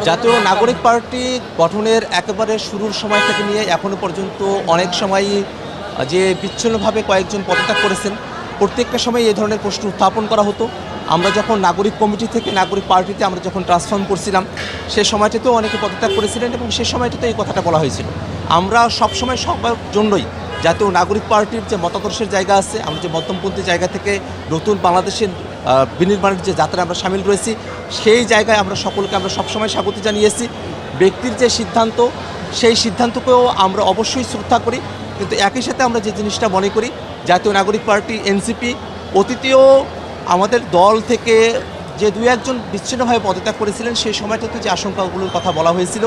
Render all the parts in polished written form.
জাতীয় নাগরিক পার্টি গঠনের একেবারে শুরুর সময় থেকে নিয়ে এখনো পর্যন্ত অনেক সময়ই যে বিচ্ছিন্নভাবে কয়েকজন পদত্যাগ করেছেন, প্রত্যেকটা সময় এই ধরনের প্রশ্ন উত্থাপন করা হতো। আমরা যখন নাগরিক কমিটি থেকে নাগরিক পার্টিতে আমরা যখন ট্রান্সফর্ম করছিলাম, সে সময়টাতেও অনেকে পদত্যাগ করেছিলেন এবং সে সময়টাতে এই কথাটা বলা হয়েছিল। আমরা সবসময় সবার জন্যই জাতীয় নাগরিক পার্টির যে মতাদর্শের জায়গা আছে, আমরা যে মধ্যমপন্থী জায়গা থেকে নতুন বাংলাদেশের বিনির্মাণের যে যাত্রায় আমরা সামিল রয়েছি, সেই জায়গায় আমরা সকলকে আমরা সবসময় স্বাগত জানিয়েছি। ব্যক্তির যে সিদ্ধান্ত, সেই সিদ্ধান্তকেও আমরা অবশ্যই শ্রদ্ধা করি, কিন্তু একই সাথে আমরা যে জিনিসটা মনে করি, জাতীয় নাগরিক পার্টি এনসিপি অতীতেও আমাদের দল থেকে যে দুই একজন বিচ্ছিন্নভাবে পদত্যাগ করেছিলেন, সেই সময়টাতে যে আশঙ্কাগুলোর কথা বলা হয়েছিল,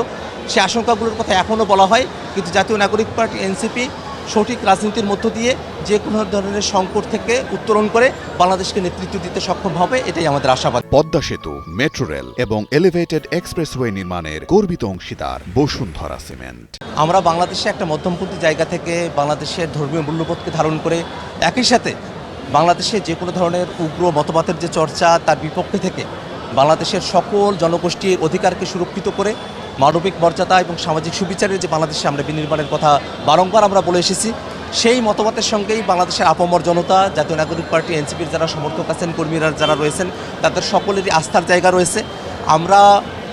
সেই আশঙ্কাগুলোর কথা এখনও বলা হয়। কিন্তু জাতীয় নাগরিক পার্টি এনসিপি সঠিক রাজনীতির মধ্য দিয়ে যে কোনো ধরনের সংকট থেকে উত্তরণ করে বাংলাদেশকে নেতৃত্ব দিতে সক্ষম হবে, এটাই আমাদের আশাবাদ। পদ্মা সেতু, মেট্রো রেল এবং এলিভেটেড এক্সপ্রেসওয়ে নির্মাণের গর্বিত অংশীদার বসুন্ধরা সিমেন্ট। আমরা বাংলাদেশে একটা মধ্যমপন্থী জায়গা থেকে বাংলাদেশের ধর্মীয় মূল্যবোধকে ধারণ করে একই সাথে বাংলাদেশে যে কোনো ধরনের উগ্র মতবাদের যে চর্চা, তার বিপক্ষে থেকে বাংলাদেশের সকল জনগোষ্ঠীর অধিকারকে সুরক্ষিত করে মানবিক মর্যাদা এবং সামাজিক সুবিচারের যে বাংলাদেশে আমরা বিনির্মাণের কথা বারংবার আমরা বলে এসেছি, সেই মতবাদের সঙ্গেই বাংলাদেশের আপামর জনতা, জাতীয় নাগরিক পার্টি এনসিপির যারা সমর্থক আছেন, কর্মীরা যারা রয়েছেন, তাদের সকলেরই আস্থার জায়গা রয়েছে। আমরা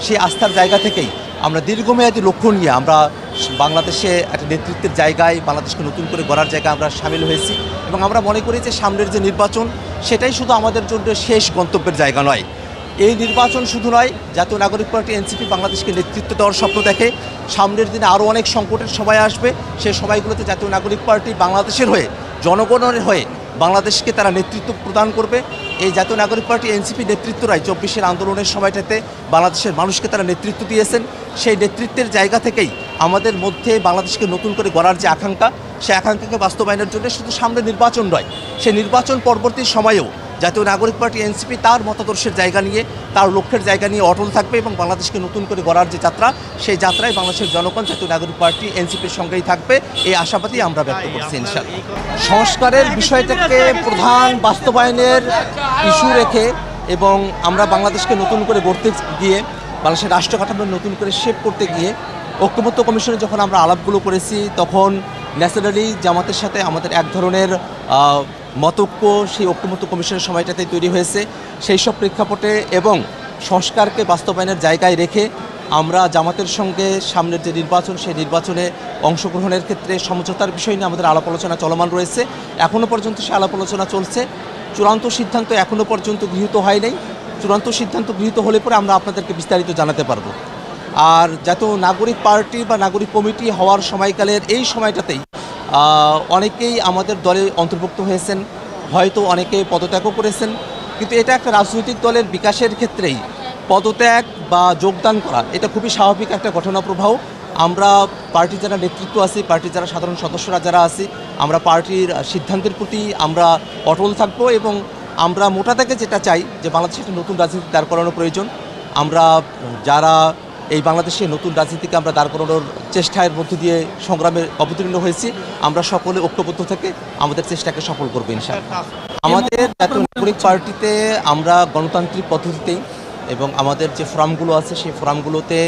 সেই আস্থার জায়গা থেকেই আমরা দীর্ঘমেয়াদী লক্ষ্য নিয়ে আমরা বাংলাদেশে একটা নেতৃত্বের জায়গায়, বাংলাদেশকে নতুন করে গড়ার জায়গায় আমরা সামিল হয়েছি এবং আমরা মনে করি যে সামনের যে নির্বাচন, সেটাই শুধু আমাদের জন্য শেষ গন্তব্যের জায়গা নয়। এই নির্বাচন শুধু নয়, জাতীয় নাগরিক পার্টি এনসিপি বাংলাদেশকে নেতৃত্ব দেওয়ার স্বপ্ন দেখে। সামনের দিনে আরও অনেক সংকটের সময় আসবে, সেই সময়গুলোতে জাতীয় নাগরিক পার্টি বাংলাদেশের হয়ে, জনগণের হয়ে বাংলাদেশকে তারা নেতৃত্ব প্রদান করবে। এই জাতীয় নাগরিক পার্টি এনসিপি নেতৃত্বরাই 24-এর আন্দোলনের সময়টাতে বাংলাদেশের মানুষকে তারা নেতৃত্ব দিয়েছেন। সেই নেতৃত্বের জায়গা থেকেই আমাদের মধ্যে বাংলাদেশকে নতুন করে গড়ার যে আকাঙ্ক্ষা, সেই আকাঙ্ক্ষাকে বাস্তবায়নের জন্য শুধু সামনে নির্বাচন নয়, সেই নির্বাচন পরবর্তী সময়েও জাতীয় নাগরিক পার্টি এনসিপি তার মতাদর্শের জায়গা নিয়ে, তার লক্ষ্যের জায়গা নিয়ে অটল থাকবে এবং বাংলাদেশকে নতুন করে গড়ার যে যাত্রা, সেই যাত্রায় বাংলাদেশের জনগণ জাতীয় নাগরিক পার্টি এনসিপির সঙ্গেই থাকবে, এই আশাবাদী আমরা ব্যক্ত করছি ইনশাআল্লাহ। সংস্কারের বিষয়টাকে প্রধান বাস্তবায়নের ইস্যু রেখে এবং আমরা বাংলাদেশকে নতুন করে গড়তে গিয়ে, বাংলাদেশের রাষ্ট্র কাঠামো নতুন করে শেপ করতে গিয়ে ঐক্যমত্য কমিশনে যখন আমরা আলাপগুলো করেছি, তখন ন্যাশনালি জামাতের সাথে আমাদের এক ধরনের মতৈক্য সেই ঐক্যমত্য কমিশনের সময়টাতে তৈরি হয়েছে। সেই সব প্রেক্ষাপটে এবং সংস্কারকে বাস্তবায়নের জায়গায় রেখে আমরা জামাতের সঙ্গে সামনের যে নির্বাচন, সেই নির্বাচনে অংশগ্রহণের ক্ষেত্রে সমঝোতার বিষয় নিয়ে আমাদের আলাপ আলোচনা চলমান রয়েছে। এখনও পর্যন্ত সে আলাপ আলোচনা চলছে। চূড়ান্ত সিদ্ধান্ত এখনও পর্যন্ত গৃহীত হয় নাই। চূড়ান্ত সিদ্ধান্ত গৃহীত হলে পরে আমরা আপনাদেরকে বিস্তারিত জানাতে পারবো। আর জাতীয় নাগরিক পার্টি বা নাগরিক কমিটি হওয়ার সময়কালের এই সময়টাতেই অনেকেই আমাদের দলে অন্তর্ভুক্ত হয়েছেন, হয়তো অনেকে পদত্যাগও করেছেন। কিন্তু এটা একটা রাজনৈতিক দলের বিকাশের ক্ষেত্রেই পদত্যাগ বা যোগদান করা, এটা খুবই স্বাভাবিক একটা ঘটনা প্রবাহ। আমরা পার্টির যারা নেতৃত্ব আছি, পার্টির যারা সাধারণ সদস্যরা যারা আছি, আমরা পার্টির সিদ্ধান্তের প্রতি আমরা অটল থাকবো এবং আমরা মোটা থেকে যেটা চাই যে বাংলাদেশে একটা নতুন রাজনীতি দাঁড় করানো প্রয়োজন। আমরা যারা এই বাংলাদেশে নতুন রাজনীতিকে আমরা দাঁড় করানোর চেষ্টার মধ্য দিয়ে সংগ্রামে অবতীর্ণ হয়েছি, আমরা সকলে ঐক্যবদ্ধ থেকে আমাদের চেষ্টাকে সফল করবো ইনশাআল্লাহ। আমাদের জাতীয় নাগরিক পার্টিতে আমরা গণতান্ত্রিক পদ্ধতিতেই এবং আমাদের যে ফোরামগুলো আছে, সেই ফোরামগুলোতে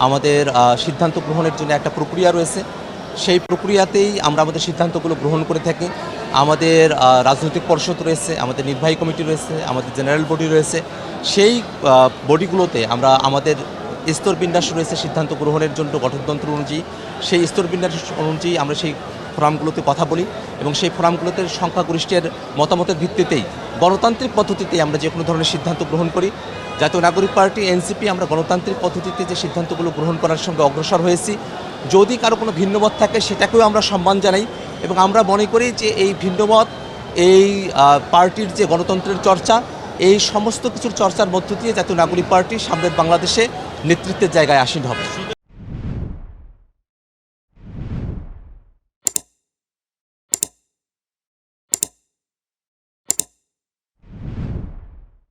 আমাদের সিদ্ধান্ত গ্রহণের জন্য একটা প্রক্রিয়া রয়েছে। সেই প্রক্রিয়াতেই আমরা আমাদের সিদ্ধান্তগুলো গ্রহণ করে থাকি। আমাদের রাজনৈতিক পরিষদ রয়েছে, আমাদের নির্বাহী কমিটি রয়েছে, আমাদের জেনারেল বডি রয়েছে। সেই বডিগুলোতে আমরা আমাদের স্তরবিন্যাস রয়েছে সিদ্ধান্ত গ্রহণের জন্য গঠনতন্ত্র অনুযায়ী। সেই স্তরবিন্যাস অনুযায়ী আমরা সেই ফোরামগুলোতে কথা বলি এবং সেই ফোরামগুলোতে সংখ্যাগরিষ্ঠের মতামতের ভিত্তিতেই গণতান্ত্রিক পদ্ধতিতেই আমরা যে কোনো ধরনের সিদ্ধান্ত গ্রহণ করি। জাতীয় নাগরিক পার্টি এনসিপি আমরা গণতান্ত্রিক পদ্ধতিতে যে সিদ্ধান্তগুলো গ্রহণ করার সঙ্গে অগ্রসর হয়েছি। যদি কারো কোনো ভিন্নমত থাকে, সেটাকেও আমরা সম্মান জানাই এবং আমরা মনে করি যে এই ভিন্নমত, এই পার্টির যে গণতন্ত্রের চর্চা, এই সমস্ত কিছুর চর্চার মধ্য দিয়ে জাতীয় নাগরিক পার্টি সামনের বাংলাদেশে নেতৃত্বের জায়গায় আসীন হবে।